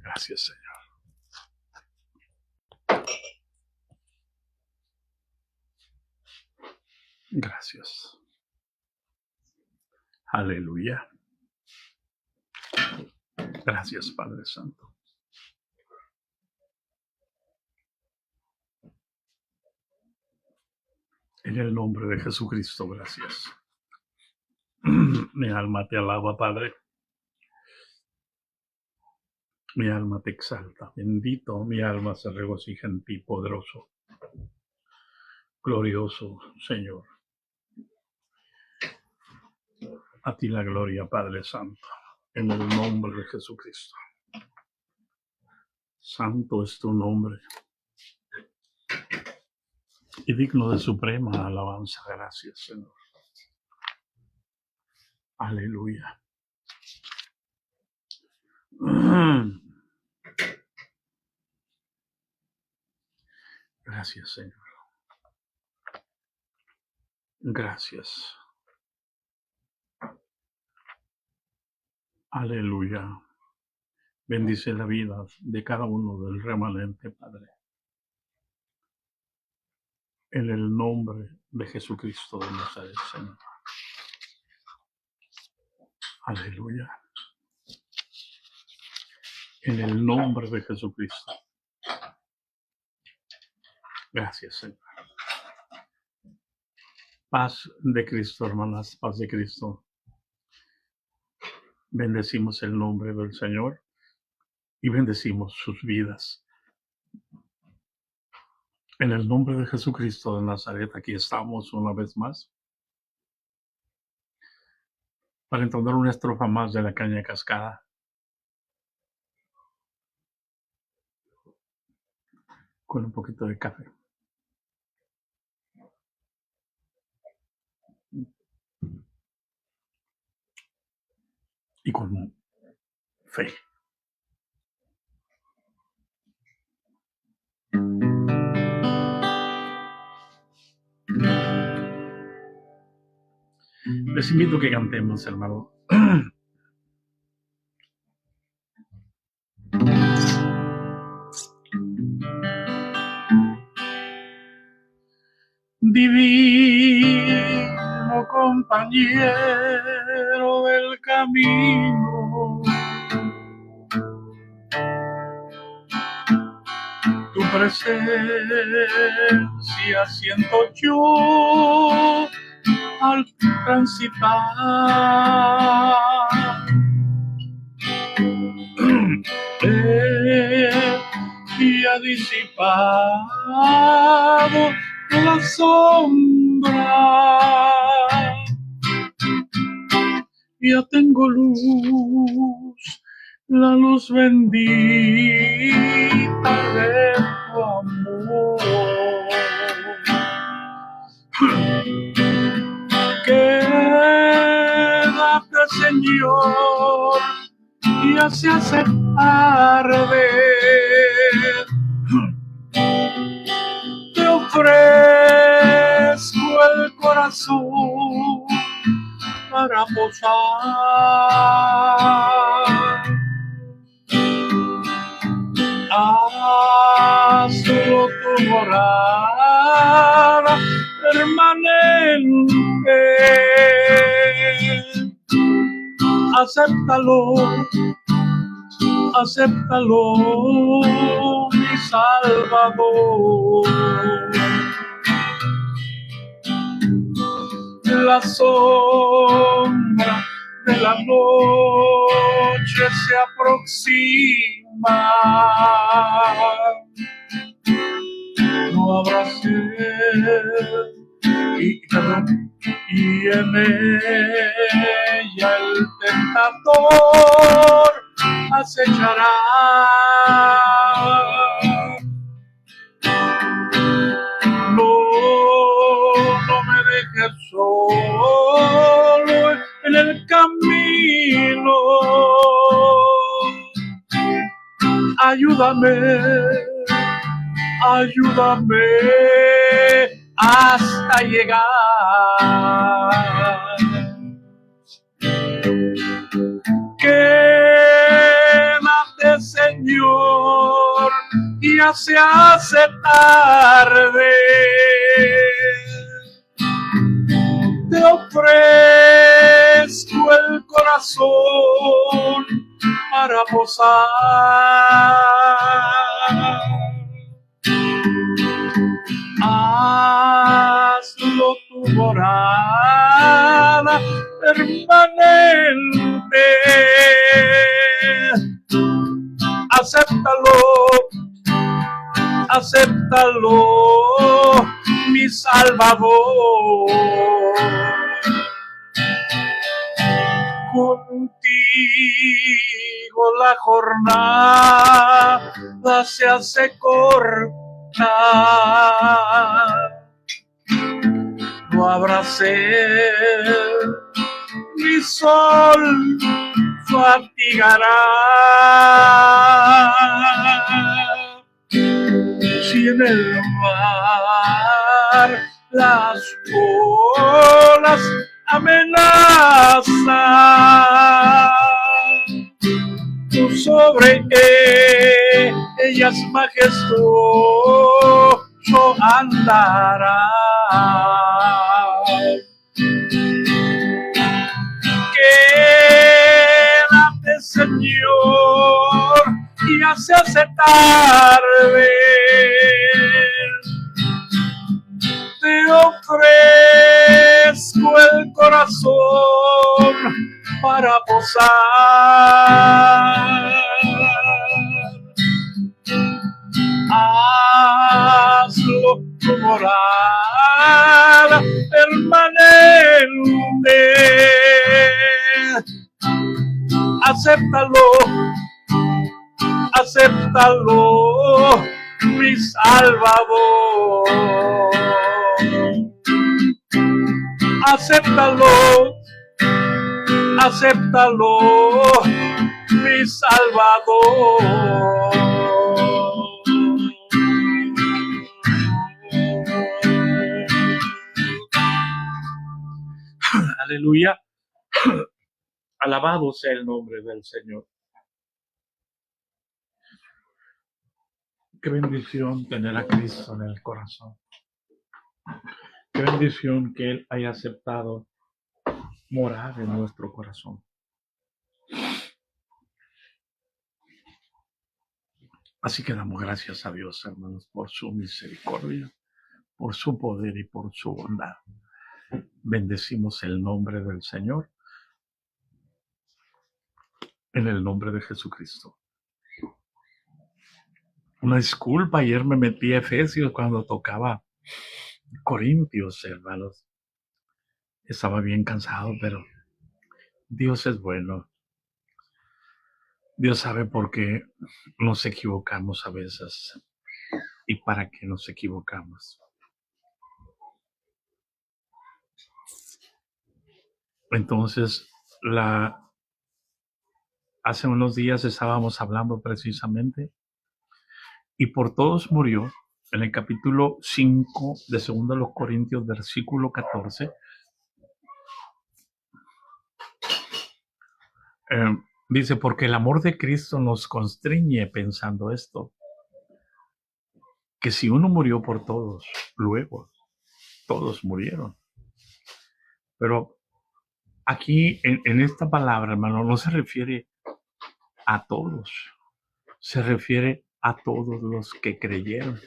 Gracias, Señor. Gracias. Aleluya. Gracias, Padre Santo. En el nombre de Jesucristo, gracias. Mi alma te alaba, Padre. Mi alma te exalta. Bendito, mi alma se regocija en ti, poderoso, glorioso Señor. A ti la gloria, Padre Santo, en el nombre de Jesucristo. Santo es tu nombre y digno de suprema alabanza. Gracias, Señor. Aleluya. Gracias, Señor. Gracias. Aleluya. Bendice la vida de cada uno del remanente, Padre. En el nombre de Jesucristo de Nazaret, Señor. Aleluya. En el nombre de Jesucristo. Gracias, Señor. Paz de Cristo, hermanas, paz de Cristo. Bendecimos el nombre del Señor y bendecimos sus vidas. En el nombre de Jesucristo de Nazaret, aquí estamos una vez más para entonar una estrofa más de la caña cascada. Con un poquito de café. Y con fe. Les invito a que cantemos, hermano. Divino compañero del camino, tu presencia siento yo al transitar. Y ha disipado la sombra. Ya tengo luz, la luz bendita de tu amor. Quédate, Señor, ya se hace tarde. Te ofrezco el corazón para posar. Hazlo tu morada permanente. Acéptalo, acéptalo, mi Salvador. La sombra de la noche se aproxima. No habrá sed y en ella el tentador acechará. No me dejes solo en el camino. Ayúdame, ayúdame hasta llegar. Quédate, Señor, ya se hace tarde. Te ofrezco el corazón para posar. Hazlo tu morada permanente. Acéptalo, acéptalo, mi Salvador. Contigo la jornada se hace corta. No habrá sed, ni sol fatigará. Si en el mar las olas amenazan, tú sobre ellas majestuoso andarás. Quédate, Señor, ya se hace tarde. Te ofrezco el corazón para posar. Hazlo tu morada permanente. Acéptalo, acéptalo, mi Salvador. Acéptalo, acéptalo, mi Salvador. Aleluya. Alabado sea el nombre del Señor. Qué bendición tener a Cristo en el corazón. Qué bendición que Él haya aceptado morar en nuestro corazón. Así que damos gracias a Dios, hermanos, por su misericordia, por su poder y por su bondad. Bendecimos el nombre del Señor en el nombre de Jesucristo. Una disculpa, ayer me metí a Efesios cuando tocaba Corintios, hermanos. Estaba bien cansado, pero Dios es bueno. Dios sabe por qué nos equivocamos a veces y para qué nos equivocamos. Entonces, hace unos días estábamos hablando precisamente y por todos murió. En el capítulo 5 de 2 Corintios, versículo 14, dice, porque el amor de Cristo nos constriñe pensando esto, que si uno murió por todos, luego todos murieron. Pero aquí en esta palabra, hermano, no se refiere a todos, se refiere a todos los que creyeron.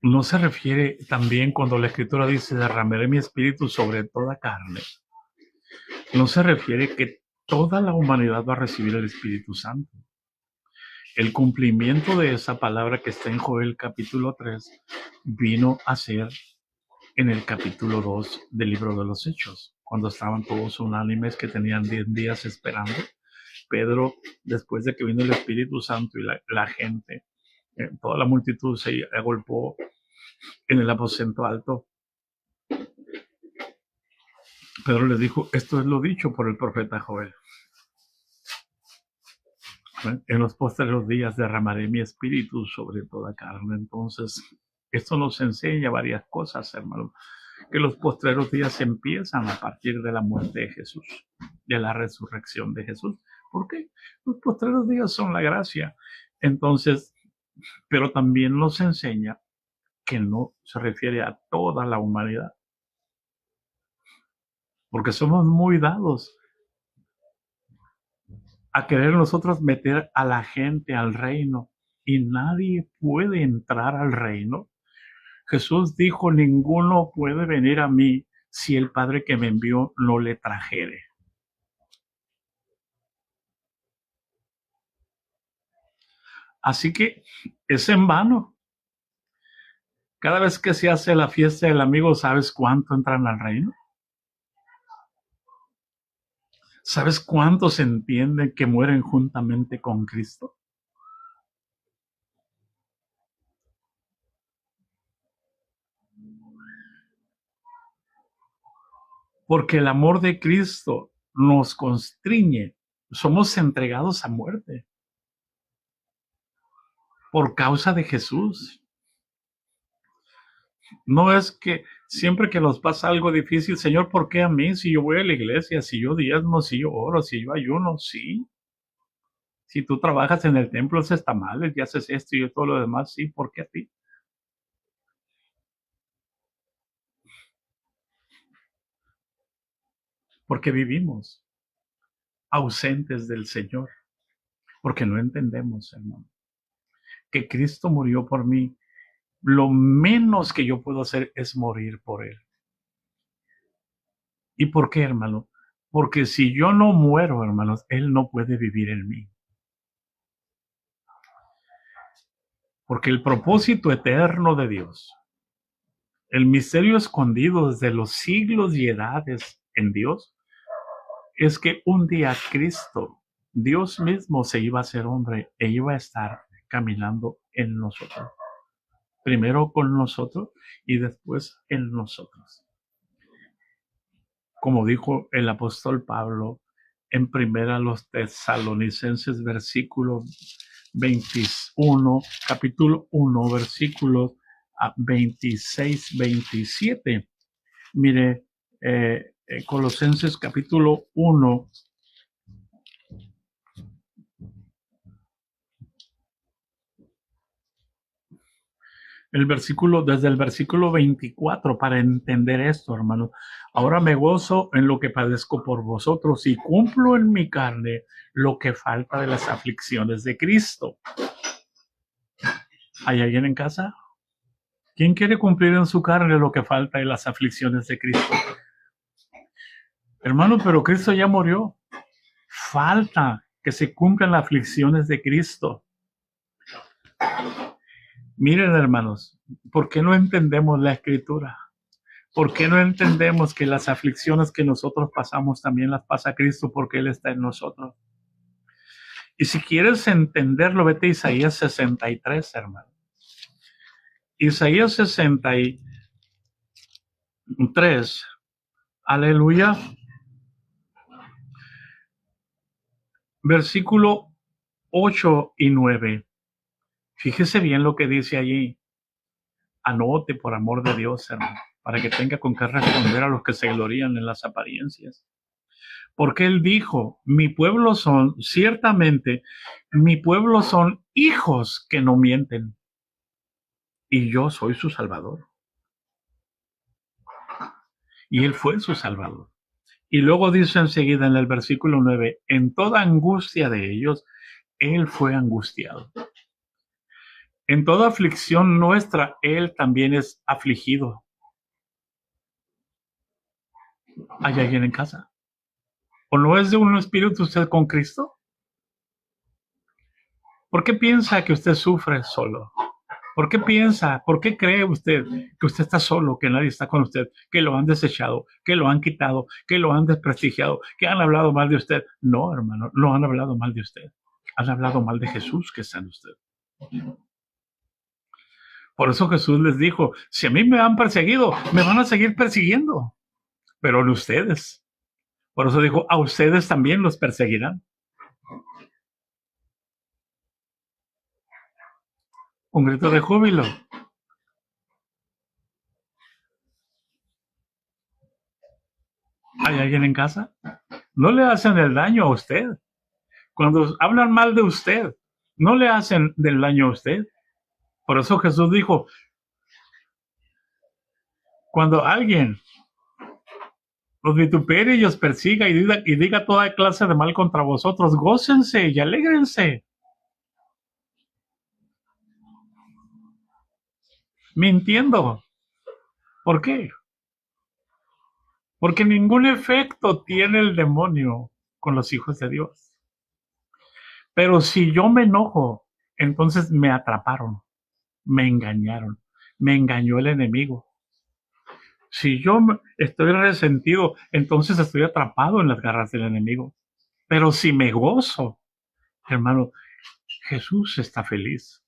No se refiere también cuando la Escritura dice, derramaré mi espíritu sobre toda carne. No se refiere que toda la humanidad va a recibir el Espíritu Santo. El cumplimiento de esa palabra que está en Joel capítulo 3 vino a ser en el capítulo 2 del libro de los Hechos, cuando estaban todos unánimes que tenían 10 días esperando. Pedro, después de que vino el Espíritu Santo y la gente, toda la multitud se agolpó en el aposento alto. Pedro les dijo, esto es lo dicho por el profeta Joel. En los postreros días derramaré mi espíritu sobre toda carne. Entonces, esto nos enseña varias cosas, hermanos. Que los postreros días empiezan a partir de la muerte de Jesús, de la resurrección de Jesús. ¿Por qué? Los postreros días son la gracia. Entonces, pero también nos enseña que no se refiere a toda la humanidad, porque somos muy dados a querer nosotros meter a la gente al reino y nadie puede entrar al reino. Jesús dijo, ninguno puede venir a mí si el Padre que me envió no le trajere. Así que es en vano. Cada vez que se hace la fiesta del amigo, ¿sabes cuánto entran al reino? ¿Sabes cuántos entienden que mueren juntamente con Cristo? Porque el amor de Cristo nos constriñe. Somos entregados a muerte por causa de Jesús. No es que siempre que nos pasa algo difícil, Señor, ¿por qué a mí? Si yo voy a la iglesia, si yo diezmo, si yo oro, si yo ayuno, sí. Si tú trabajas en el templo, haces tamales y haces esto y todo lo demás, sí, ¿por qué a ti? Porque vivimos ausentes del Señor, porque no entendemos, hermano, que Cristo murió por mí. Lo menos que yo puedo hacer es morir por Él. ¿Y por qué, hermano? Porque si yo no muero, hermanos, Él no puede vivir en mí. Porque el propósito eterno de Dios, el misterio escondido desde los siglos y edades en Dios, es que un día Cristo, Dios mismo, se iba a hacer hombre e iba a estar caminando en nosotros. Primero con nosotros y después en nosotros. Como dijo el apóstol Pablo en primera los Tesalonicenses, capítulo 1, versículos 26, 27. Mire, Colosenses capítulo 1, desde el versículo 24, para entender esto, hermano. Ahora me gozo en lo que padezco por vosotros y cumplo en mi carne lo que falta de las aflicciones de Cristo. ¿Hay alguien en casa? ¿Quién quiere cumplir en su carne lo que falta de las aflicciones de Cristo? Hermano, pero Cristo ya murió. Falta que se cumplan las aflicciones de Cristo. Miren, hermanos, ¿por qué no entendemos la Escritura? ¿Por qué no entendemos que las aflicciones que nosotros pasamos también las pasa Cristo porque Él está en nosotros? Y si quieres entenderlo, vete a Isaías 63, hermano. Isaías 63, aleluya, versículo 8 y 9. Fíjese bien lo que dice allí. Anote, por amor de Dios, hermano, para que tenga con qué responder a los que se glorían en las apariencias. Porque Él dijo, mi pueblo son, ciertamente, mi pueblo son hijos que no mienten, y yo soy su Salvador. Y Él fue su Salvador. Y luego dice enseguida en el versículo 9, en toda angustia de ellos, Él fue angustiado. En toda aflicción nuestra, Él también es afligido. ¿Hay alguien en casa? ¿O no es de un espíritu usted con Cristo? ¿Por qué piensa que usted sufre solo? ¿Por qué piensa, por qué cree usted que usted está solo, que nadie está con usted, que lo han desechado, que lo han quitado, que lo han desprestigiado, que han hablado mal de usted? No, hermano, no han hablado mal de usted. Han hablado mal de Jesús que está en usted. Por eso Jesús les dijo, si a mí me han perseguido, me van a seguir persiguiendo, pero no ustedes. Por eso dijo, a ustedes también los perseguirán. Un grito de júbilo. ¿Hay alguien en casa? No le hacen el daño a usted. Cuando hablan mal de usted, no le hacen del daño a usted. Por eso Jesús dijo, cuando alguien los vitupere y os persiga y diga toda clase de mal contra vosotros, gócense y alégrense, mintiendo. ¿Por qué? Porque ningún efecto tiene el demonio con los hijos de Dios. Pero si yo me enojo, entonces me atraparon, me engañaron, me engañó el enemigo. Si yo estoy resentido, entonces estoy atrapado en las garras del enemigo. Pero si me gozo, hermano, Jesús está feliz.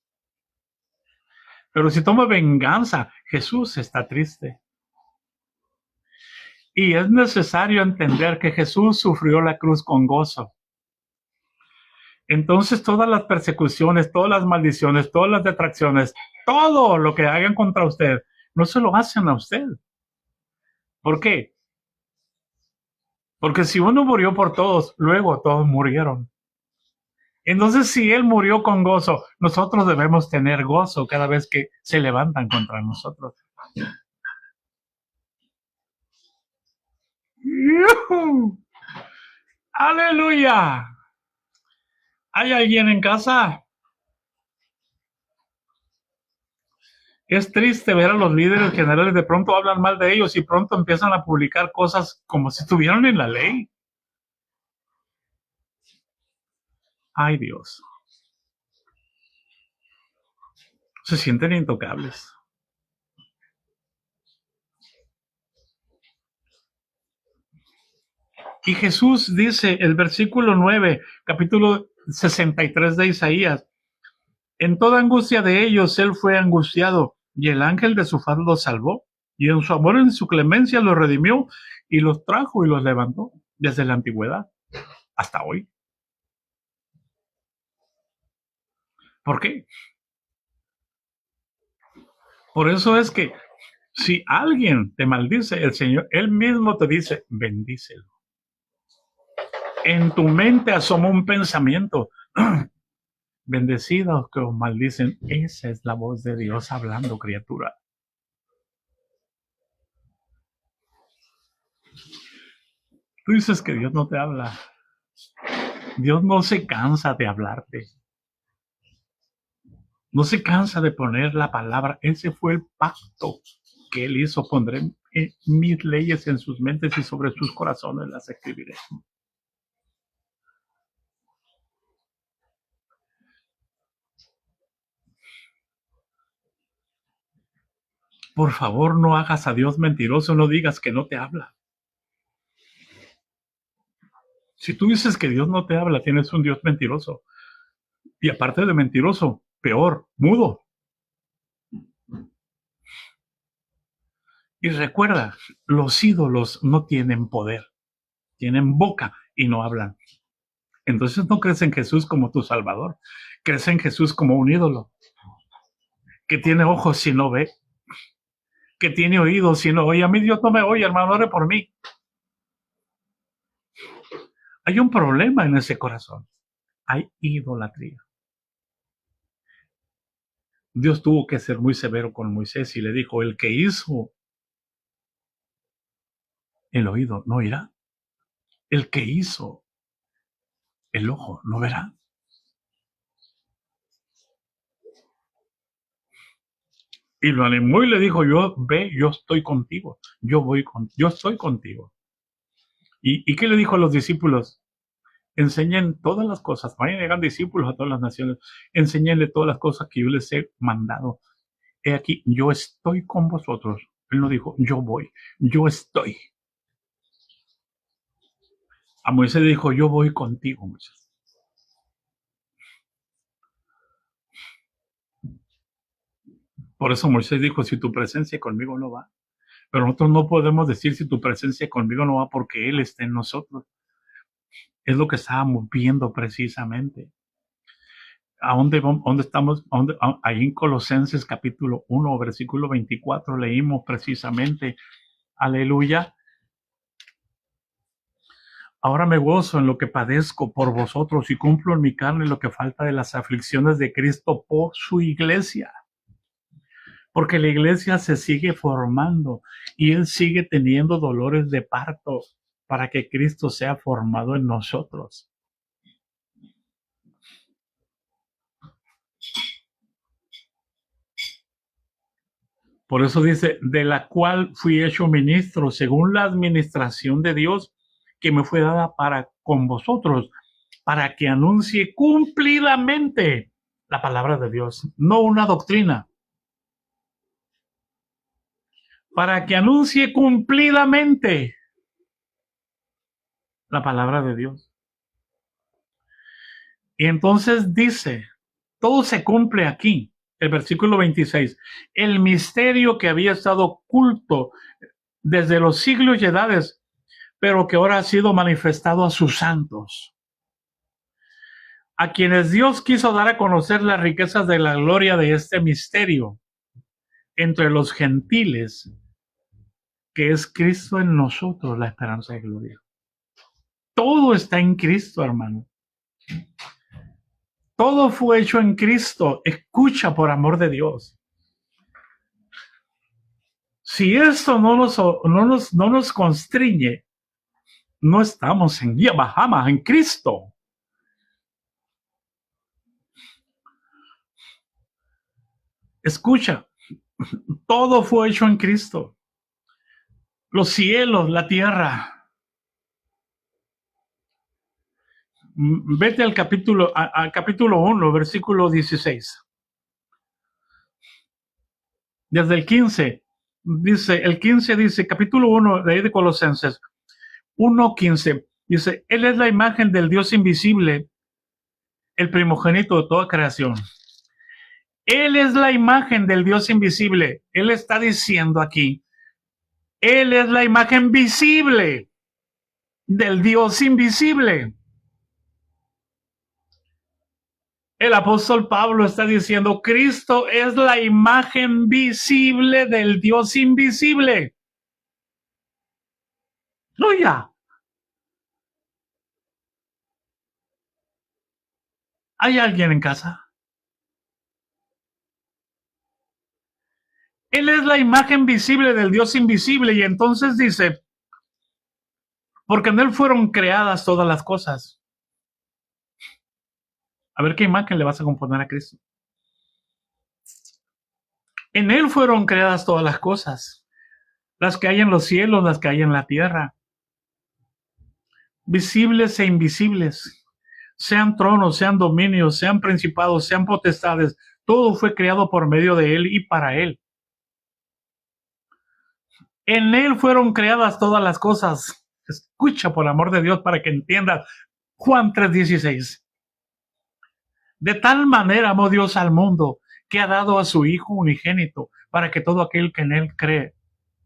Pero si tomo venganza, Jesús está triste. Y es necesario entender que Jesús sufrió la cruz con gozo. Entonces todas las persecuciones, todas las maldiciones, todas las detracciones, todo lo que hagan contra usted, no se lo hacen a usted. ¿Por qué? Porque si uno murió por todos, luego todos murieron. Entonces, si Él murió con gozo, nosotros debemos tener gozo cada vez que se levantan contra nosotros. ¡Yuhu! ¡Aleluya! ¿Hay alguien en casa? Es triste ver a los líderes generales, de pronto hablan mal de ellos y pronto empiezan a publicar cosas como si estuvieran en la ley. Ay, Dios. Se sienten intocables. Y Jesús dice, el versículo 9, capítulo 63 de Isaías, en toda angustia de ellos él fue angustiado, y el ángel de su faz los salvó, y en su amor y en su clemencia los redimió, y los trajo y los levantó desde la antigüedad hasta hoy. ¿Por qué? Por eso es que si alguien te maldice, el Señor, Él mismo te dice, bendícelo. En tu mente asoma un pensamiento, bendecidos que os maldicen. Esa es la voz de Dios hablando, criatura. Tú dices que Dios no te habla. Dios no se cansa de hablarte. No se cansa de poner la palabra. Ese fue el pacto que Él hizo. Pondré mis leyes en sus mentes y sobre sus corazones las escribiré. Por favor, no hagas a Dios mentiroso. No digas que no te habla. Si tú dices que Dios no te habla, tienes un Dios mentiroso. Y aparte de mentiroso, peor, mudo. Y recuerda, los ídolos no tienen poder. Tienen boca y no hablan. Entonces no crees en Jesús como tu Salvador. Crees en Jesús como un ídolo. Que tiene ojos y no ve. Que tiene oídos y no oye. A mí Dios no me oye, hermano, ore por mí. Hay un problema en ese corazón. Hay idolatría. Dios tuvo que ser muy severo con Moisés y le dijo, el que hizo el oído no oirá. El que hizo el ojo no verá. Y lo animó y le dijo, yo estoy contigo. Yo estoy contigo. ¿Y qué le dijo a los discípulos? Enseñen todas las cosas, vayan a llegar discípulos a todas las naciones, enséñenle todas las cosas que yo les he mandado. He aquí, yo estoy con vosotros. Él no dijo, yo voy, yo estoy. A Moisés le dijo, yo voy contigo, Moisés. Por eso Moisés dijo, si tu presencia conmigo no va. Pero nosotros no podemos decir si tu presencia conmigo no va porque Él está en nosotros. Es lo que estábamos viendo precisamente. ¿A dónde estamos? Ahí en Colosenses capítulo 1, versículo 24 leímos precisamente, aleluya. Ahora me gozo en lo que padezco por vosotros y cumplo en mi carne lo que falta de las aflicciones de Cristo por su iglesia. Porque la iglesia se sigue formando y Él sigue teniendo dolores de parto para que Cristo sea formado en nosotros. Por eso dice, de la cual fui hecho ministro según la administración de Dios que me fue dada para con vosotros, para que anuncie cumplidamente la palabra de Dios, no una doctrina. Para que anuncie cumplidamente la palabra de Dios. Y entonces dice, todo se cumple aquí. El versículo 26, el misterio que había estado oculto desde los siglos y edades, pero que ahora ha sido manifestado a sus santos, a quienes Dios quiso dar a conocer las riquezas de la gloria de este misterio entre los gentiles, que es Cristo en nosotros, la esperanza de gloria. Todo está en Cristo, hermano. Todo fue hecho en Cristo. Escucha, por amor de Dios. Si esto no nos constriñe, no estamos en Bahamas, en Cristo. Escucha, todo fue hecho en Cristo. Los cielos, la tierra. Vete al capítulo 1, versículo 16. Desde el 15, dice, capítulo 1 de ahí de Colosenses, 1:15, dice, Él es la imagen del Dios invisible, el primogénito de toda creación. Él es la imagen del Dios invisible. Él está diciendo aquí, Él es la imagen visible del Dios invisible. El apóstol Pablo está diciendo, Cristo es la imagen visible del Dios invisible. No ya. ¿Hay alguien en casa? Él es la imagen visible del Dios invisible y entonces dice, porque en Él fueron creadas todas las cosas. A ver qué imagen le vas a componer a Cristo. En Él fueron creadas todas las cosas, las que hay en los cielos, las que hay en la tierra, visibles e invisibles, sean tronos, sean dominios, sean principados, sean potestades, todo fue creado por medio de Él y para Él. En Él fueron creadas todas las cosas. Escucha, por amor de Dios, para que entiendas. Juan 3:16. De tal manera amó Dios al mundo, que ha dado a su Hijo unigénito, para que todo aquel que en Él cree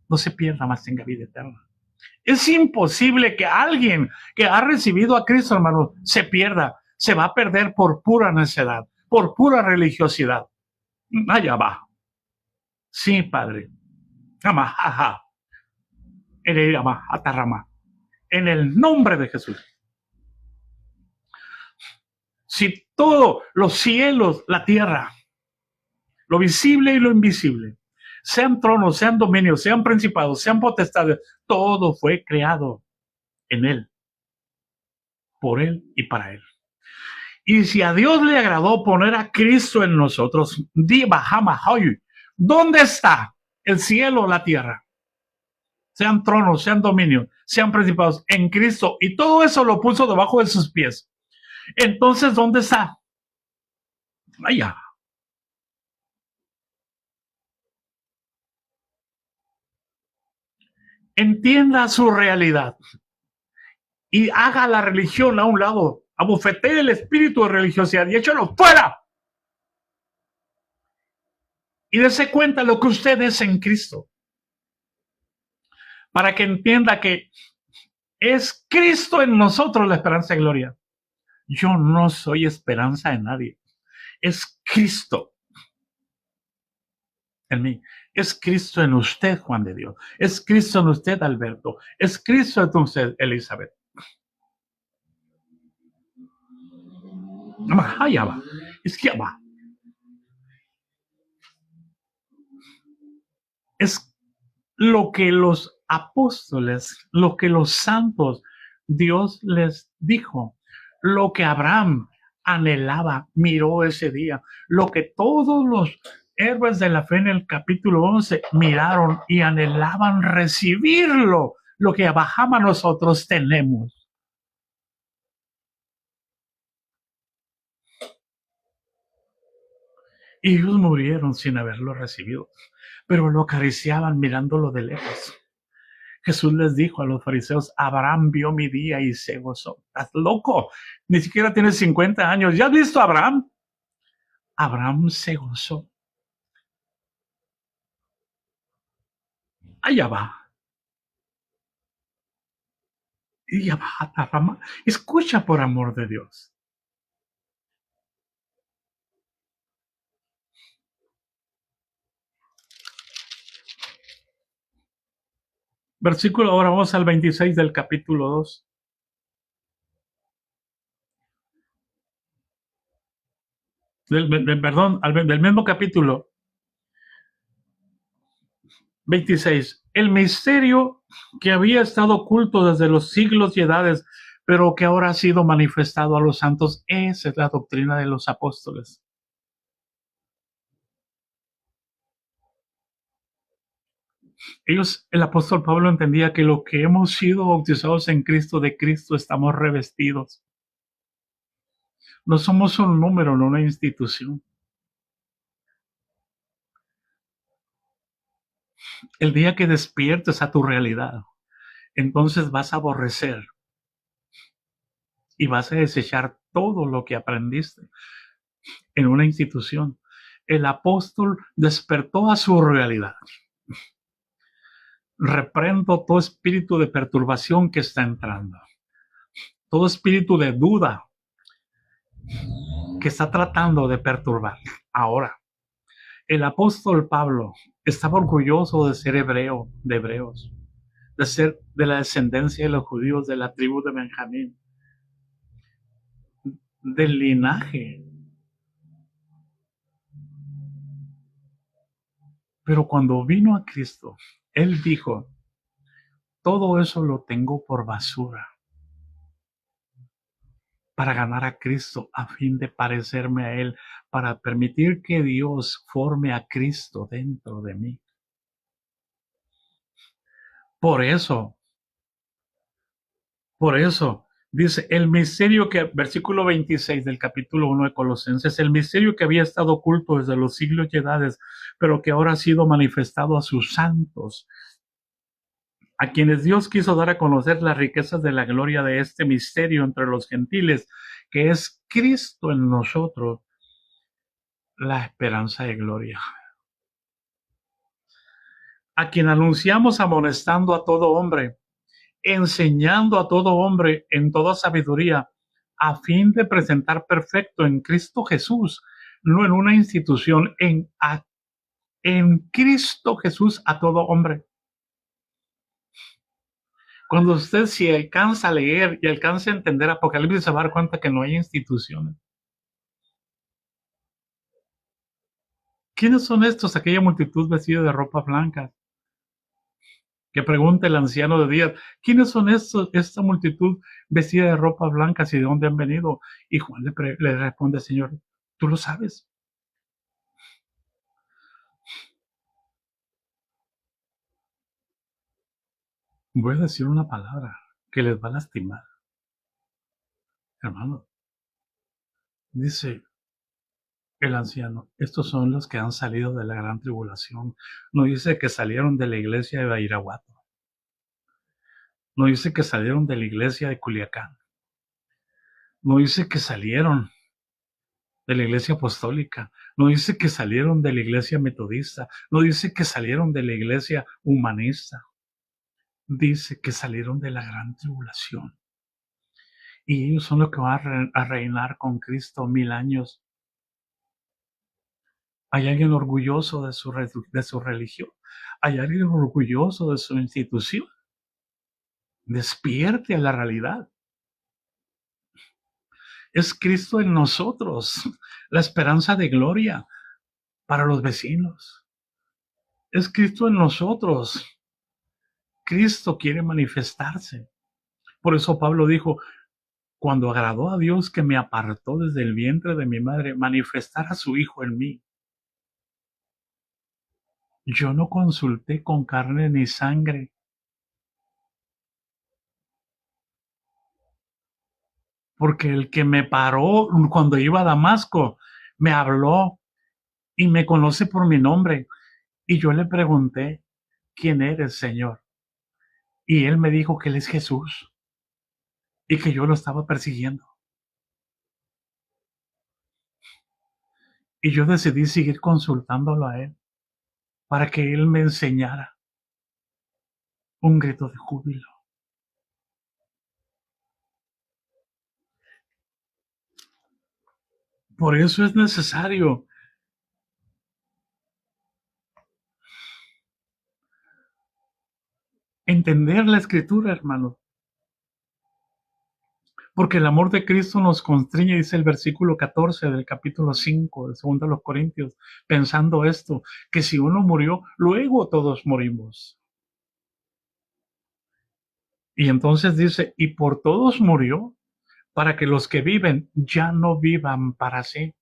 no se pierda, mas tenga vida eterna. Es imposible que alguien que ha recibido a Cristo, hermano, se pierda. Se va a perder por pura necedad, por pura religiosidad. Allá va. Sí, Padre. Amajaja. En el nombre de Jesús. Si todos los cielos, la tierra, lo visible y lo invisible, sean tronos, sean dominios, sean principados, sean potestades, todo fue creado en Él, por Él y para Él. Y si a Dios le agradó poner a Cristo en nosotros, ¿dónde está el cielo o la tierra? Sean tronos, sean dominios, sean principados en Cristo, y todo eso lo puso debajo de sus pies. Entonces, ¿dónde está? Allá. Entienda su realidad y haga la religión a un lado, abofetee el espíritu de religiosidad y échalo fuera. Y dése cuenta lo que usted es en Cristo, para que entienda que es Cristo en nosotros la esperanza y gloria. Yo no soy esperanza de nadie, es Cristo en mí. Es Cristo en usted, Juan de Dios. Es Cristo en usted, Alberto. Es Cristo en usted, Elizabeth. Allá va. Es que va. Es lo que los apóstoles, lo que los santos, Dios les dijo, lo que Abraham anhelaba, miró ese día, lo que todos los héroes de la fe en el capítulo 11 miraron y anhelaban recibirlo, lo que Abraham nosotros tenemos. Y ellos murieron sin haberlo recibido, pero lo acariciaban mirándolo de lejos. Jesús les dijo a los fariseos, Abraham vio mi día y se gozó. ¿Estás loco? Ni siquiera tienes 50 años. ¿Ya has visto a Abraham? Abraham se gozó. Allá va. Y ya va. Escucha por amor de Dios. Versículo, ahora vamos al 26 del capítulo 2. Perdón, del mismo capítulo 26. El misterio que había estado oculto desde los siglos y edades, pero que ahora ha sido manifestado a los santos. Esa es la doctrina de los apóstoles. El apóstol Pablo entendía que lo que hemos sido bautizados en Cristo, de Cristo estamos revestidos. No somos un número, no una institución. El día que despiertes a tu realidad, entonces vas a aborrecer y vas a desechar todo lo que aprendiste en una institución. El apóstol despertó a su realidad. Reprendo todo espíritu de perturbación que está entrando, todo espíritu de duda que está tratando de perturbar. Ahora, el apóstol Pablo estaba orgulloso de ser hebreo, de hebreos, de ser de la descendencia de los judíos de la tribu de Benjamín, del linaje. Pero cuando vino a Cristo, él dijo, todo eso lo tengo por basura para ganar a Cristo, a fin de parecerme a Él, para permitir que Dios forme a Cristo dentro de mí. Por eso, dice el misterio que, versículo 26 del capítulo 1 de Colosenses, el misterio que había estado oculto desde los siglos y edades, pero que ahora ha sido manifestado a sus santos, a quienes Dios quiso dar a conocer las riquezas de la gloria de este misterio entre los gentiles, que es Cristo en nosotros, la esperanza de gloria. A quien anunciamos amonestando a todo hombre, enseñando a todo hombre en toda sabiduría, a fin de presentar perfecto en Cristo Jesús, no en una institución, en Cristo Jesús a todo hombre. Cuando usted se alcanza a leer y alcanza a entender Apocalipsis, se va a dar cuenta que no hay instituciones. ¿Quiénes son estos? Aquella multitud vestida de ropa blanca. Que pregunte el anciano de Días, ¿quiénes son estos, esta multitud vestida de ropa blanca y de dónde han venido? Y Juan le responde, Señor, tú lo sabes. Voy a decir una palabra que les va a lastimar, hermano. Dice el anciano, estos son los que han salido de la gran tribulación. No dice que salieron de la iglesia de Bairaguato. No dice que salieron de la iglesia de Culiacán. No dice que salieron de la iglesia apostólica. No dice que salieron de la iglesia metodista. No dice que salieron de la iglesia humanista. Dice que salieron de la gran tribulación. Y ellos son los que van a reinar con Cristo 1000 años. Hay alguien orgulloso de su religión. Hay alguien orgulloso de su institución. Despierte a la realidad. Es Cristo en nosotros, la esperanza de gloria para los vecinos. Es Cristo en nosotros. Cristo quiere manifestarse. Por eso Pablo dijo, cuando agradó a Dios que me apartó desde el vientre de mi madre, manifestar a su Hijo en mí. Yo no consulté con carne ni sangre, porque el que me paró cuando iba a Damasco me habló y me conoce por mi nombre. Y yo le pregunté, ¿quién eres, Señor? Y él me dijo que él es Jesús y que yo lo estaba persiguiendo. Y yo decidí seguir consultándolo a él para que él me enseñara un grito de júbilo. Por eso es necesario entender la Escritura, hermano. Porque el amor de Cristo nos constriñe, dice el versículo 14 del capítulo 5 de 2 de los Corintios, pensando esto, que si uno murió, luego todos morimos. Y entonces dice, y por todos murió, para que los que viven ya no vivan para sí,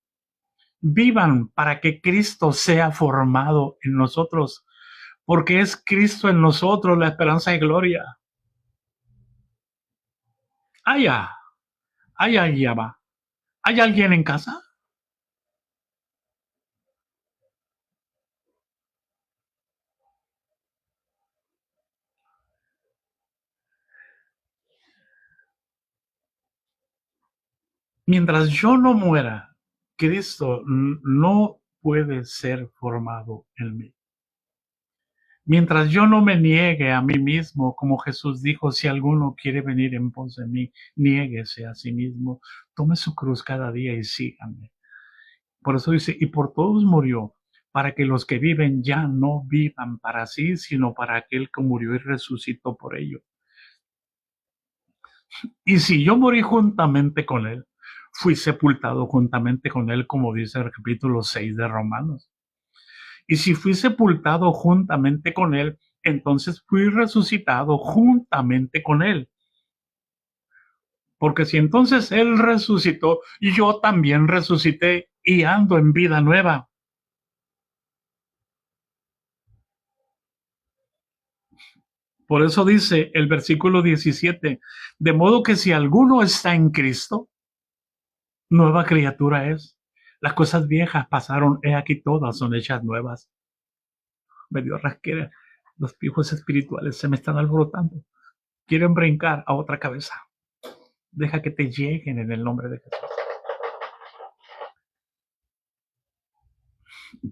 vivan para que Cristo sea formado en nosotros, porque es Cristo en nosotros la esperanza de gloria. Allá, allá va. ¿Hay alguien en casa? Mientras yo no muera, Cristo no puede ser formado en mí. Mientras yo no me niegue a mí mismo, como Jesús dijo, si alguno quiere venir en pos de mí, niéguese a sí mismo, tome su cruz cada día y sígame. Por eso dice, y por todos murió, para que los que viven ya no vivan para sí, sino para aquel que murió y resucitó por ello. Y si yo morí juntamente con él, fui sepultado juntamente con él, como dice el capítulo 6 de Romanos. Y si fui sepultado juntamente con él, entonces fui resucitado juntamente con él. Porque si entonces él resucitó, yo también resucité y ando en vida nueva. Por eso dice el versículo 17, de modo que si alguno está en Cristo, nueva criatura es. Las cosas viejas pasaron, he aquí todas son hechas nuevas. Me dio rasquera. Los pijos espirituales se me están alborotando. Quieren brincar a otra cabeza. Deja que te lleguen en el nombre de Jesús.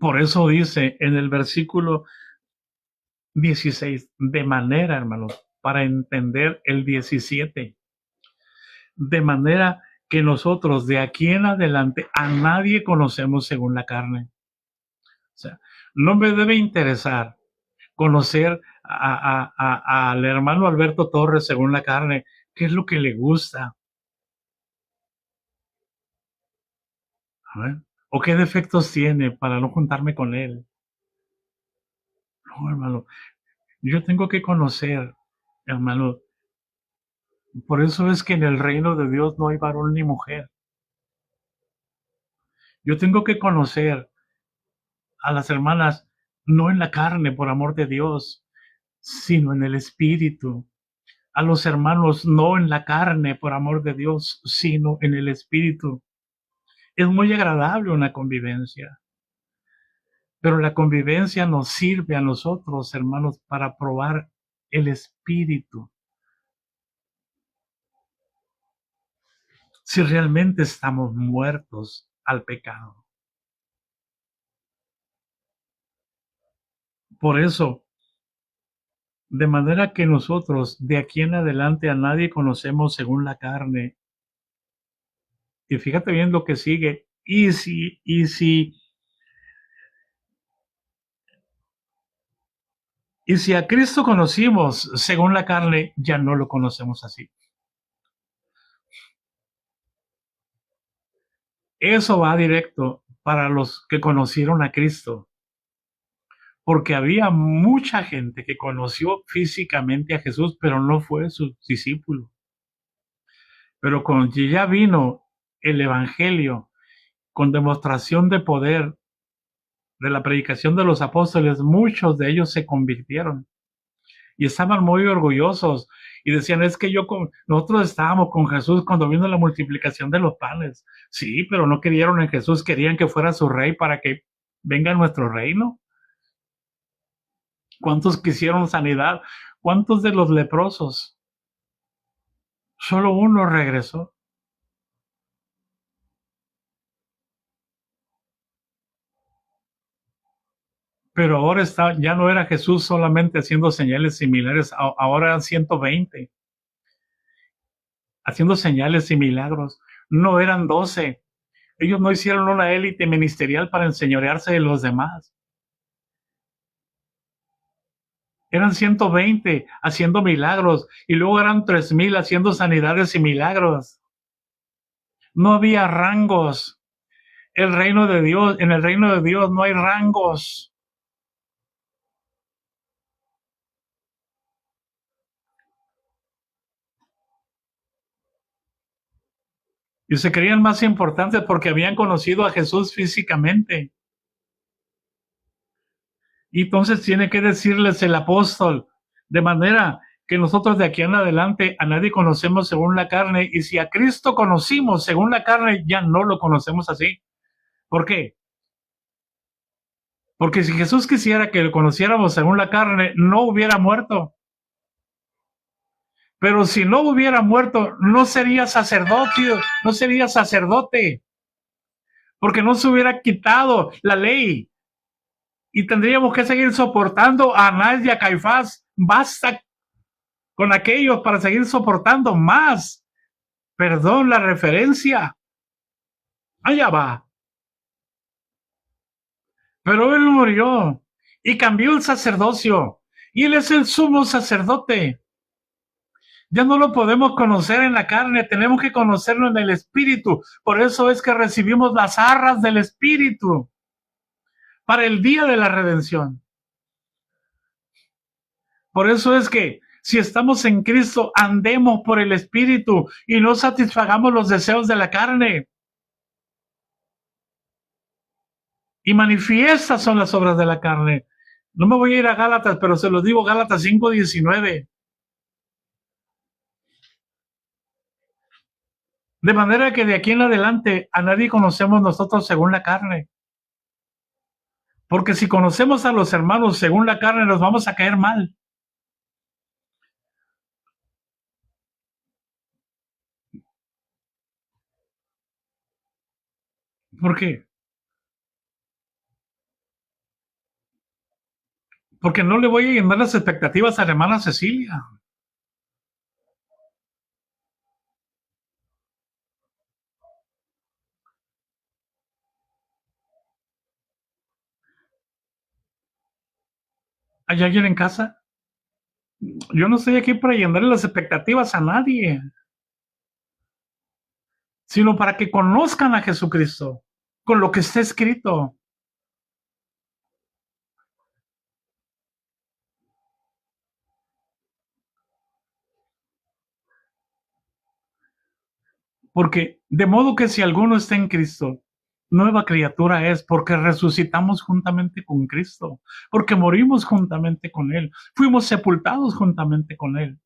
Por eso dice en el versículo 16, de manera, hermanos, para entender el 17, de manera que nosotros de aquí en adelante a nadie conocemos según la carne. O sea, no me debe interesar conocer al hermano Alberto Torres según la carne, qué es lo que le gusta, o qué defectos tiene para no juntarme con él. No, hermano, yo tengo que conocer, hermano. Por eso es que en el reino de Dios no hay varón ni mujer. Yo tengo que conocer a las hermanas no en la carne, por amor de Dios, sino en el espíritu. A los hermanos no en la carne, por amor de Dios, sino en el espíritu. Es muy agradable una convivencia, pero la convivencia nos sirve a nosotros, hermanos, para probar el espíritu. Si realmente estamos muertos al pecado. Por eso, de manera que nosotros de aquí en adelante a nadie conocemos según la carne. Y fíjate bien lo que sigue. Y si a Cristo conocimos según la carne, ya no lo conocemos así. Eso va directo para los que conocieron a Cristo, porque había mucha gente que conoció físicamente a Jesús, pero no fue su discípulo. Pero cuando ya vino el Evangelio con demostración de poder de la predicación de los apóstoles, muchos de ellos se convirtieron y estaban muy orgullosos y decían, es que nosotros estábamos con Jesús cuando vino la multiplicación de los panes. Sí, pero no creyeron en Jesús, querían que fuera su rey para que venga nuestro reino. ¿Cuántos quisieron sanidad? ¿Cuántos de los leprosos? Solo uno regresó. Pero ahora ya no era Jesús solamente haciendo señales similares, ahora eran 120, haciendo señales y milagros. No eran 12. Ellos no hicieron una élite ministerial para enseñorearse de los demás. Eran 120 haciendo milagros y luego eran 3,000 haciendo sanidades y milagros. No había rangos. En el reino de Dios no hay rangos. Y se creían más importantes porque habían conocido a Jesús físicamente. Y entonces tiene que decirles el apóstol, de manera que nosotros de aquí en adelante a nadie conocemos según la carne, y si a Cristo conocimos según la carne, ya no lo conocemos así. ¿Por qué? Porque si Jesús quisiera que lo conociéramos según la carne, no hubiera muerto. Pero si no hubiera muerto, no sería sacerdote, porque no se hubiera quitado la ley. Y tendríamos que seguir soportando a Anás y a Caifás. Basta con aquellos para seguir soportando más. Perdón la referencia. Allá va. Pero él murió y cambió el sacerdocio. Y él es el sumo sacerdote. Ya no lo podemos conocer en la carne, tenemos que conocerlo en el espíritu. Por eso es que recibimos las arras del espíritu para el día de la redención. Por eso es que si estamos en Cristo, andemos por el espíritu y no satisfagamos los deseos de la carne. Y manifiestas son las obras de la carne. No me voy a ir a Gálatas, pero se los digo, Gálatas 5:19. De manera que de aquí en adelante a nadie conocemos nosotros según la carne. Porque si conocemos a los hermanos según la carne, nos vamos a caer mal. ¿Por qué? Porque no le voy a llenar las expectativas a la hermana Cecilia. ¿Hay alguien en casa? Yo no estoy aquí para llenar las expectativas a nadie, sino para que conozcan a Jesucristo con lo que está escrito. Porque de modo que si alguno está en Cristo, nueva criatura es, porque resucitamos juntamente con Cristo, porque morimos juntamente con Él, fuimos sepultados juntamente con Él.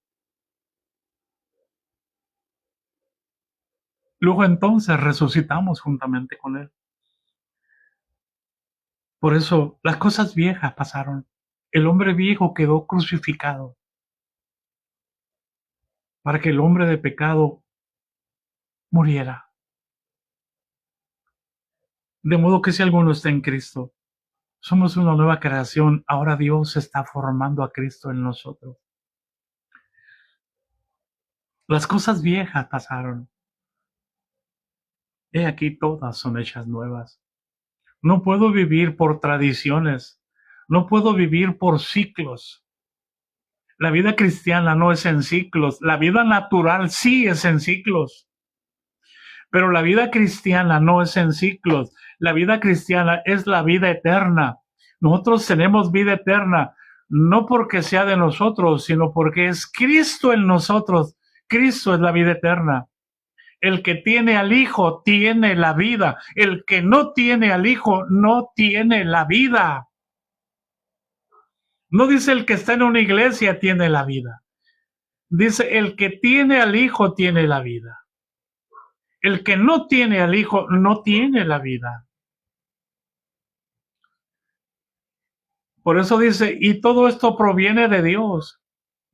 Luego entonces resucitamos juntamente con Él. Por eso las cosas viejas pasaron. El hombre viejo quedó crucificado para que el hombre de pecado muriera. De modo que si alguno está en Cristo, somos una nueva creación. Ahora Dios está formando a Cristo en nosotros. Las cosas viejas pasaron. He aquí todas son hechas nuevas. No puedo vivir por tradiciones. No puedo vivir por ciclos. La vida cristiana no es en ciclos. La vida natural sí es en ciclos. Pero la vida cristiana no es en ciclos. La vida cristiana es la vida eterna. Nosotros tenemos vida eterna, no porque sea de nosotros, sino porque es Cristo en nosotros. Cristo es la vida eterna. El que tiene al Hijo tiene la vida. El que no tiene al Hijo no tiene la vida. No dice el que está en una iglesia tiene la vida. Dice el que tiene al Hijo tiene la vida. El que no tiene al Hijo no tiene la vida. Por eso dice, y todo esto proviene de Dios.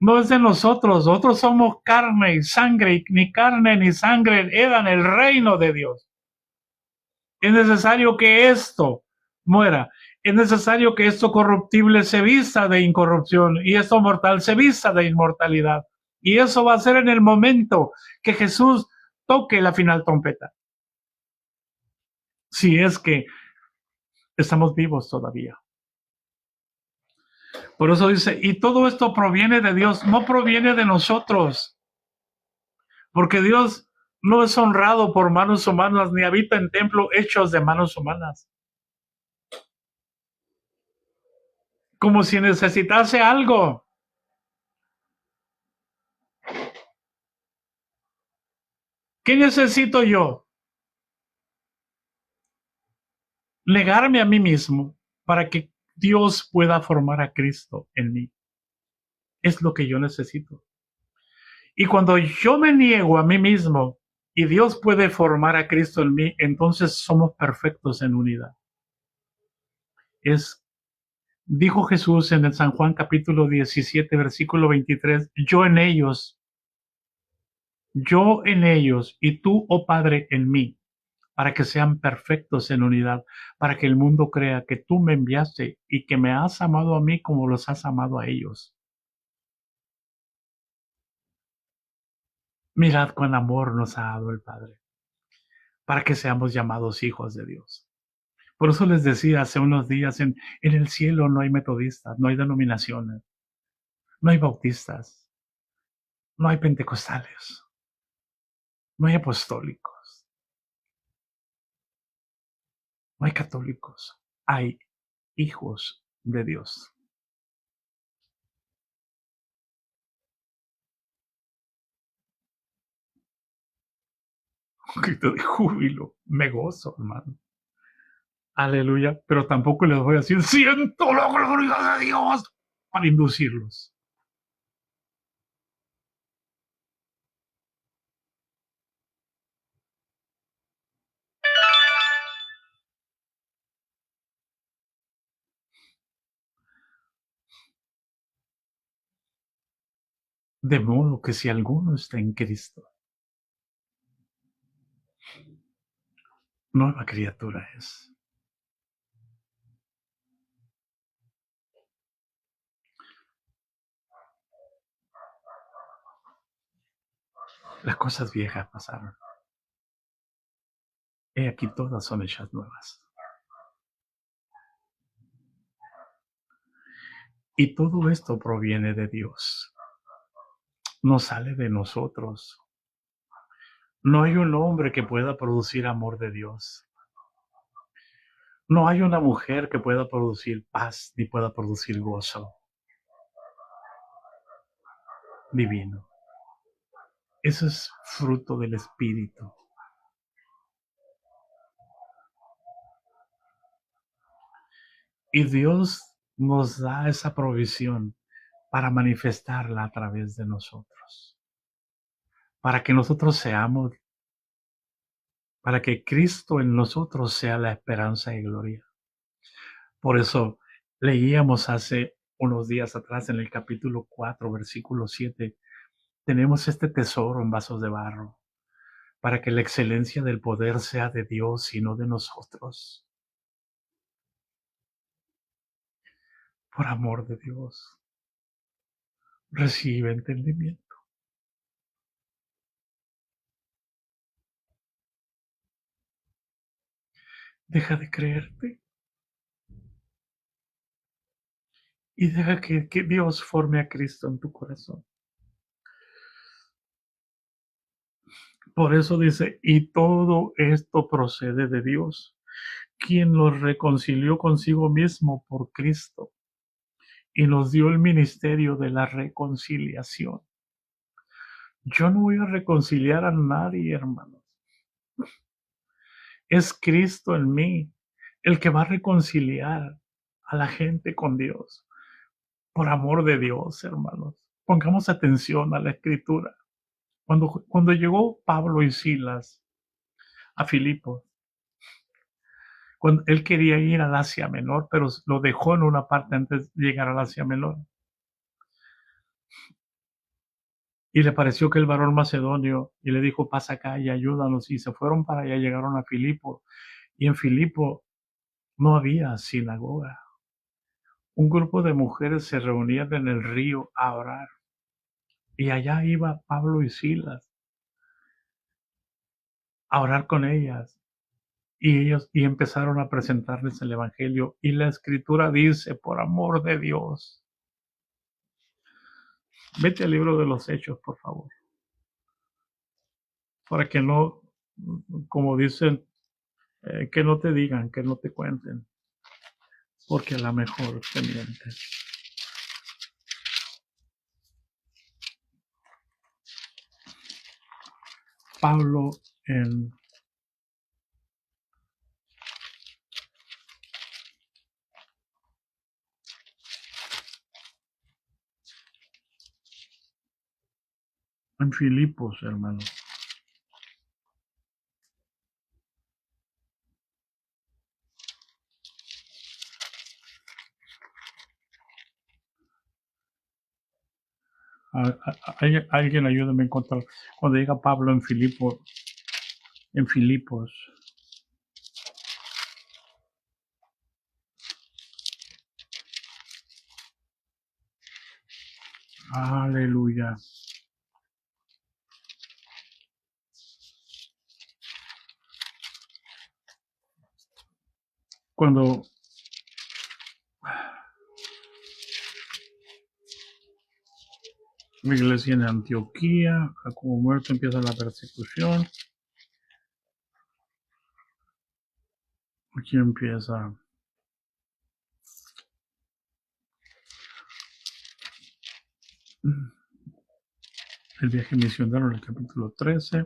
No es de nosotros. Nosotros somos carne y sangre, y ni carne ni sangre heredan el reino de Dios. Es necesario que esto muera. Es necesario que esto corruptible se vista de incorrupción y esto mortal se vista de inmortalidad. Y eso va a ser en el momento que Jesús toque la final trompeta. Si es que estamos vivos todavía. Por eso dice, y todo esto proviene de Dios, no proviene de nosotros. Porque Dios no es honrado por manos humanas, ni habita en templos hechos de manos humanas. Como si necesitase algo. ¿Qué necesito yo? Negarme a mí mismo para que Dios pueda formar a Cristo en mí. Es lo que yo necesito. Y cuando yo me niego a mí mismo y Dios puede formar a Cristo en mí, entonces somos perfectos en unidad. Dijo Jesús en el San Juan capítulo 17, versículo 23, yo en ellos y tú, oh Padre, en mí, para que sean perfectos en unidad, para que el mundo crea que tú me enviaste y que me has amado a mí como los has amado a ellos. Mirad cuán amor nos ha dado el Padre, para que seamos llamados hijos de Dios. Por eso les decía hace unos días, en el cielo no hay metodistas, no hay denominaciones, no hay bautistas, no hay pentecostales, no hay apostólicos, no hay católicos, hay hijos de Dios. Un grito de júbilo, me gozo, hermano. Aleluya, pero tampoco les voy a decir, siento la gloria de Dios, para inducirlos. De modo que si alguno está en Cristo, nueva criatura es. Las cosas viejas pasaron. He aquí todas son hechas nuevas. Y todo esto proviene de Dios. No sale de nosotros. No hay un hombre que pueda producir amor de Dios. No hay una mujer que pueda producir paz ni pueda producir gozo divino. Eso es fruto del Espíritu. Y Dios nos da esa provisión para manifestarla a través de nosotros. Para que nosotros seamos, para que Cristo en nosotros sea la esperanza y gloria. Por eso leíamos hace unos días atrás en el capítulo 4, versículo 7, tenemos este tesoro en vasos de barro, para que la excelencia del poder sea de Dios y no de nosotros. Por amor de Dios, recibe entendimiento. Deja de creerte y deja que Dios forme a Cristo en tu corazón. Por eso dice, y todo esto procede de Dios, quien los reconcilió consigo mismo por Cristo y nos dio el ministerio de la reconciliación. Yo no voy a reconciliar a nadie, hermanos. Es Cristo en mí el que va a reconciliar a la gente con Dios. Por amor de Dios, hermanos. Pongamos atención a la escritura. Cuando llegó Pablo y Silas a Filipos, cuando él quería ir al Asia Menor, pero lo dejó en una parte antes de llegar al Asia Menor. Y le pareció que el varón macedonio, y le dijo, pasa acá y ayúdanos. Y se fueron para allá, llegaron a Filipo. Y en Filipo no había sinagoga. Un grupo de mujeres se reunían en el río a orar. Y allá iba Pablo y Silas a orar con ellas. Y ellos empezaron a presentarles el evangelio. Y la escritura dice, por amor de Dios, vete al libro de los Hechos, por favor, para que no, como dicen, que no te digan, que no te cuenten, porque a lo mejor te mienten. Pablo en Filipos, hermano. Alguien ayúdame a encontrar cuando llega Pablo en Filipos. Aleluya. Cuando la iglesia en Antioquía, como muerto empieza la persecución. Aquí empieza el viaje misionero en el capítulo 13.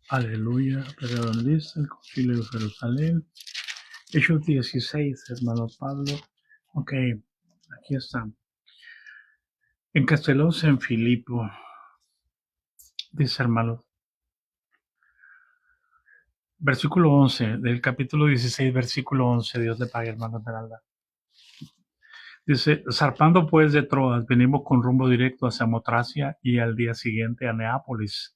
Aleluya, pero dice el concilio de Jerusalén. Hechos 16, hermano Pablo. Ok, aquí está. Encastellados en Filipo, dice hermanos. Versículo 11 del capítulo 16, versículo 11. Dios le pague, hermano Esmeralda. Dice, zarpando pues de Troas, venimos con rumbo directo a Samotracia y al día siguiente a Neápolis.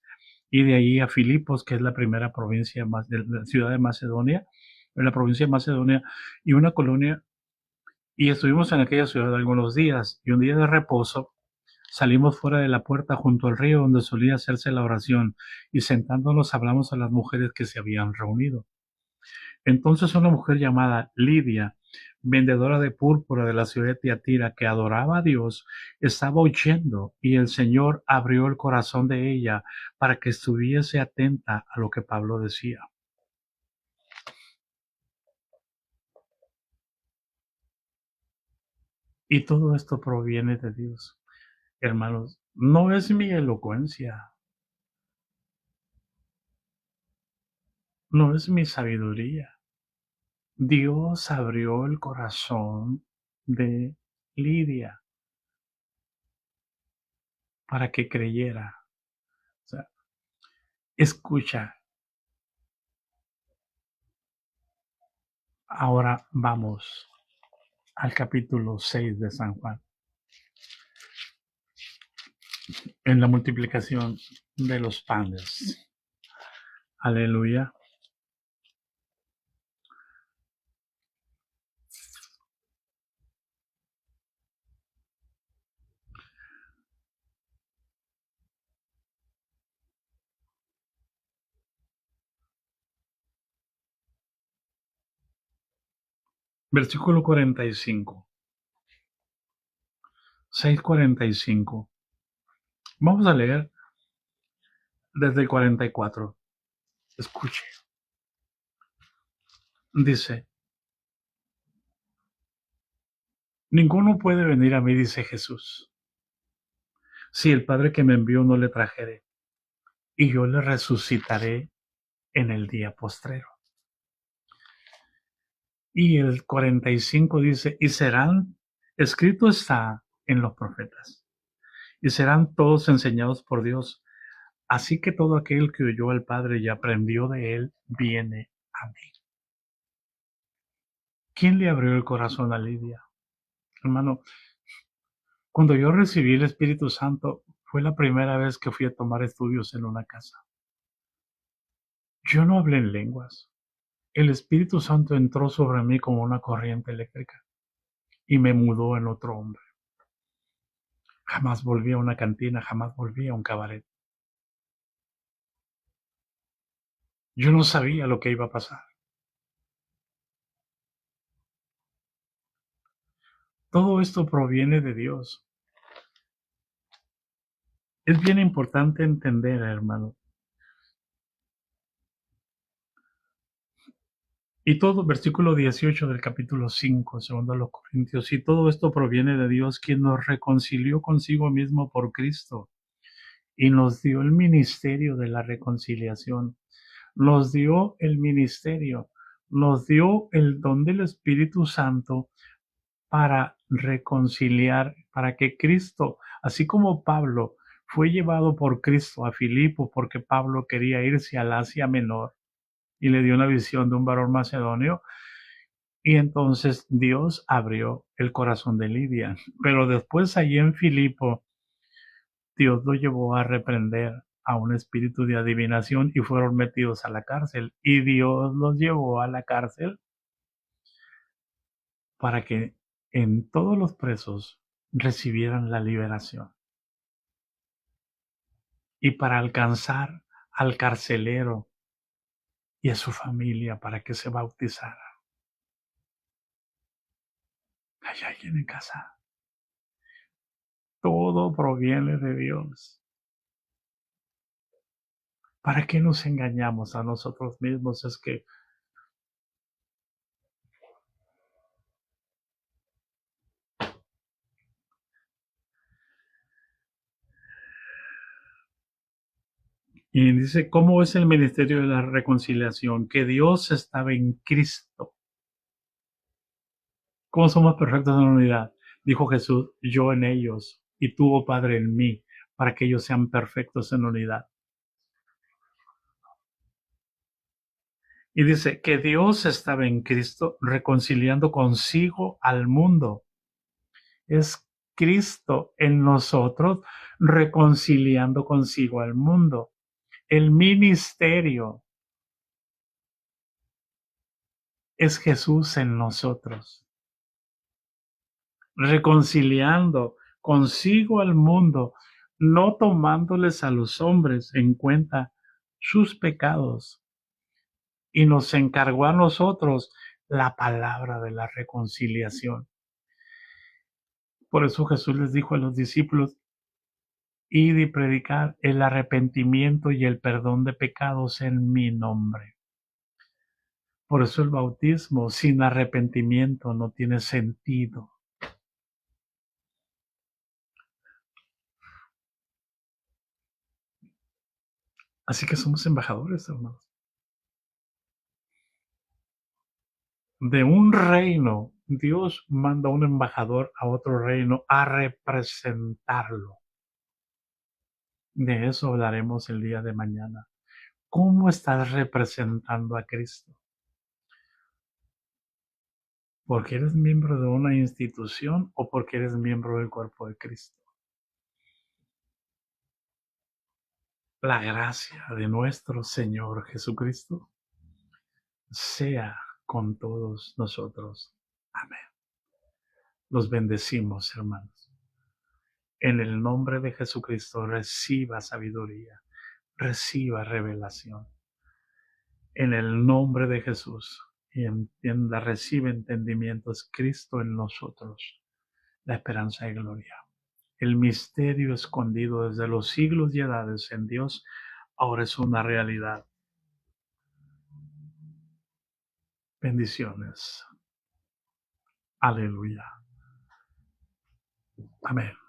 Y de allí a Filipos, que es la primera provincia de la ciudad de Macedonia, en la provincia de Macedonia, y una colonia. Y estuvimos en aquella ciudad algunos días, y un día de reposo salimos fuera de la puerta junto al río donde solía hacerse la oración, y sentándonos hablamos a las mujeres que se habían reunido. Entonces una mujer llamada Lidia, vendedora de púrpura de la ciudad de Tiatira, que adoraba a Dios, estaba oyendo, y el Señor abrió el corazón de ella para que estuviese atenta a lo que Pablo decía. Y todo esto proviene de Dios. Hermanos, no es mi elocuencia, no es mi sabiduría. Dios abrió el corazón de Lidia para que creyera. O sea, escucha, ahora vamos al capítulo 6 de San Juan, en la multiplicación de los panes. Aleluya. Versículo 45. 6:45. Vamos a leer desde el 44. Escuche. Dice, ninguno puede venir a mí, dice Jesús, si el Padre que me envió no le trajere, y yo le resucitaré en el día postrero. Y el 45 dice, y serán, escrito está en los profetas, y serán todos enseñados por Dios. Así que todo aquel que oyó al Padre y aprendió de él, viene a mí. ¿Quién le abrió el corazón a Lidia? Hermano, cuando yo recibí el Espíritu Santo, fue la primera vez que fui a tomar estudios en una casa. Yo no hablé en lenguas. El Espíritu Santo entró sobre mí como una corriente eléctrica y me mudó en otro hombre. Jamás volví a una cantina, jamás volví a un cabaret. Yo no sabía lo que iba a pasar. Todo esto proviene de Dios. Es bien importante entender, hermano. Y todo, versículo 18 del capítulo 5, segundo a los Corintios, y todo esto proviene de Dios, quien nos reconcilió consigo mismo por Cristo y nos dio el ministerio de la reconciliación. Nos dio el ministerio, nos dio el don del Espíritu Santo para reconciliar, para que Cristo, así como Pablo fue llevado por Cristo a Filipo porque Pablo quería irse al Asia Menor y le dio una visión de un varón macedonio, y entonces Dios abrió el corazón de Lidia. Pero después allí en Filipo, Dios lo llevó a reprender a un espíritu de adivinación y fueron metidos a la cárcel. Y Dios los llevó a la cárcel para que en todos los presos recibieran la liberación. Y para alcanzar al carcelero y a su familia para que se bautizara. ¿Hay alguien en casa? Todo proviene de Dios. ¿Para qué nos engañamos a nosotros mismos? Es que y dice, ¿cómo es el ministerio de la reconciliación? Que Dios estaba en Cristo. ¿Cómo somos perfectos en la unidad? Dijo Jesús, yo en ellos y tú, oh Padre, en mí, para que ellos sean perfectos en unidad. Y dice que Dios estaba en Cristo reconciliando consigo al mundo. Es Cristo en nosotros reconciliando consigo al mundo. El ministerio es Jesús en nosotros, reconciliando consigo al mundo, no tomándoles a los hombres en cuenta sus pecados, y nos encargó a nosotros la palabra de la reconciliación. Por eso Jesús les dijo a los discípulos, id y predicar el arrepentimiento y el perdón de pecados en mi nombre. Por eso el bautismo sin arrepentimiento no tiene sentido. Así que somos embajadores, hermanos, de un reino. Dios manda un embajador a otro reino a representarlo. De eso hablaremos el día de mañana. ¿Cómo estás representando a Cristo? ¿Porque eres miembro de una institución o porque eres miembro del cuerpo de Cristo? La gracia de nuestro Señor Jesucristo sea con todos nosotros. Amén. Los bendecimos, hermanos. En el nombre de Jesucristo reciba sabiduría, reciba revelación. En el nombre de Jesús, y entienda, recibe entendimiento. Es Cristo en nosotros, la esperanza y gloria. El misterio escondido desde los siglos y edades en Dios ahora es una realidad. Bendiciones. Aleluya. Amén.